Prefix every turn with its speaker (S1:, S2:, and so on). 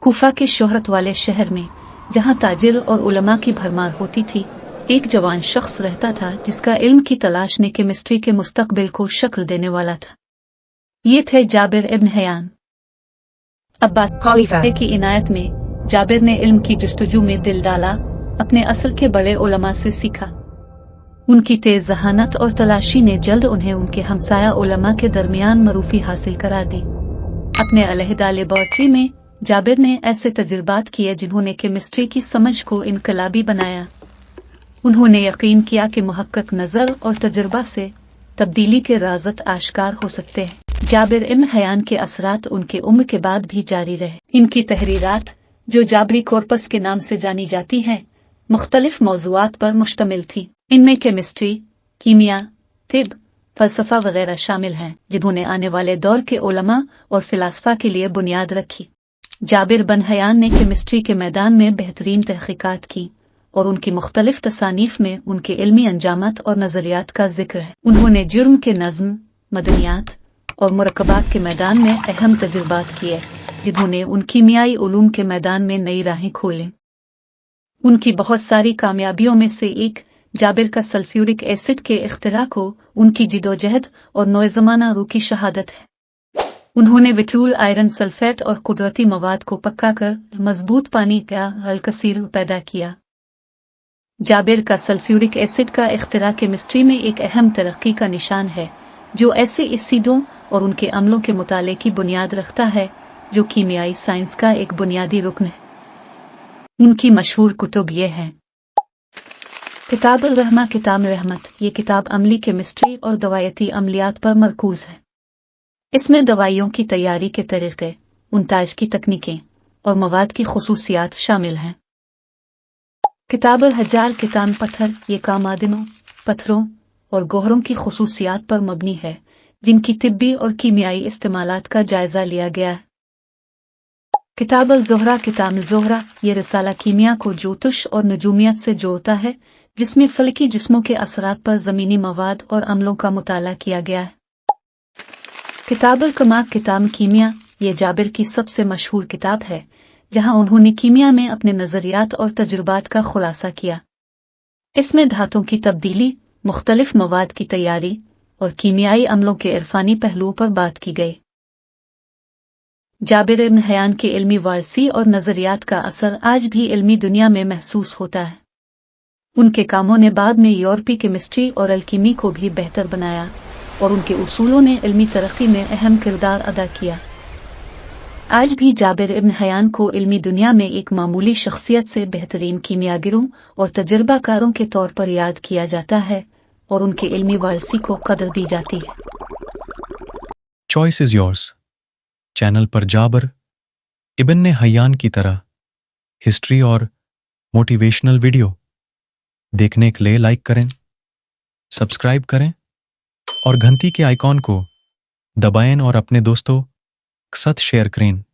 S1: कूफा के शोहरत वाले शहर में, जहाँ ताजिर और उलमा की भरमार होती थी, एक जवान शख्स रहता था जिसका इल्म की तलाश ने केमिस्ट्री के मुस्तकबिल को शक्ल देने वाला था। ये थे जाबिर इब्न हयान। अब बात है कि इनायत में जाबिर ने इल्म की जस्तजू में दिल डाला, अपने असल के बड़े उलमा से सीखा। उनकी तेज जहानत और तलाशी ने जल्द उन्हें उनके हमसाया उलमा के दरमियान मरूफी हासिल करा दी। अपने अलहदा लेबॉर्ट्री में जाबिर ने ऐसे तजुर्बात किए जिन्होंने केमिस्ट्री की समझ को इनकलाबी बनाया। उन्होंने यकीन किया कि मुहक्कक नज़र और तजुर्बा से तब्दीली के राज़त आश्कार हो सकते हैं। जाबिर इब्न हयान के असरात उनके उम्र के बाद भी जारी रहे। इनकी तहरीरात, जो जाबरी कॉर्पस के नाम से जानी जाती हैं, मुख्तलिफ मौज़ूआत पर मुश्तमिल थी। इनमें केमिस्ट्री, कीमिया, तिब, फ़लसफ़ा वगैरह शामिल हैं, जिन्होंने आने वाले दौर के उलमा और फ़िलासफ़ा के लिए बुनियाद रखी। जाबिर बिन हयान ने केमिस्ट्री के मैदान में बेहतरीन तहक़ीक़ात की और उनकी मुख्तलिफ तसानीफ़ में उनके इल्मी अंजामात और नज़रियात का जिक्र है। उन्होंने जुर्म के नज़्म, मदनियात और मुरक्कबात के मैदान में अहम तजुर्बात किए, जिन्होंने उन कीमियाई उलूम के मैदान में नई राहें खोलें। उनकी बहुत सारी कामयाबियों में से एक जाबिर का सल्फ्यूरिक एसिड के इख्तिरा को उनकी जिदोजहद और नौज़माना रूह की शहादत है। उन्होंने विट्रूल आयरन सल्फेट और कुदरती मवाद को पक्का कर मजबूत पानी का अलकसीर पैदा किया। जाबिर का सल्फ्यूरिक एसिड का इख्तिरा केमिस्ट्री में एक अहम तरक्की का निशान है, जो ऐसे एसिडों और उनके अम्लों के मुताले की बुनियाद रखता है, जो कीमियाई साइंस का एक बुनियादी रुकन है। उनकी मशहूर कुतुब ये हैं: किताब अल-रहमा, किताब रहमत। ये किताब अमली केमिस्ट्री और दवायती अमलियात पर मरकूज है। इसमें दवाइयों की तैयारी के तरीक़े, उनताज की तकनीकें और मवाद की खुसूसियात शामिल हैं। किताब अल-हज्जार, किताब पत्थर। ये कामादिनों, पत्थरों और गोहरों की खुसूसियात पर मबनी है, जिनकी तिब्बी और कीमियाई इस्तेमालात का जायजा लिया गया है। किताब अल-ज़ोहरा, किताब ज़ोहरा। ये रिसाला कीमिया को ज्योतिष और नजूमियत से जोड़ता है, जिसमें फलकी जिस्मों के असरात पर ज़मीनी मवाद और अमलों का मुताला किया गया है। किताब अल-कमाक, किताब कीमिया। ये जाबिर की सबसे मशहूर किताब है, जहाँ उन्होंने कीमिया में अपने नज़रियात और तजुर्बात का खुलासा किया। इसमें धातुओं की तब्दीली, मुख्तलिफ मवाद की तैयारी और कीमियाई अमलों के इरफानी पहलुओं पर बात की गई। जाबिर इब्न हयान के इल्मी वारसी और नज़रियात का असर आज भी इल्मी दुनिया में महसूस होता है। उनके कामों ने बाद में यूरोपीय केमिस्ट्री और अलकीमी को भी बेहतर बनाया और उनके उसूलों ने इल्मी तरक्की में अहम किरदार अदा किया। आज भी जाबिर इब्न हयान को इल्मी दुनिया में एक मामूली शख्सियत से बेहतरीन कीमियागिरों और तजर्बाकारों के तौर पर याद किया जाता है और उनके इल्मी वारसी को कदर दी जाती है।
S2: Choice is yours. चैनल पर जाबिर इब्न हयान की तरह हिस्ट्री और मोटिवेशनल वीडियो देखने के लिए लाइक करें, सब्सक्राइब करें और घंटी के आइकॉन को दबाएं और अपने दोस्तों के साथ शेयर करें।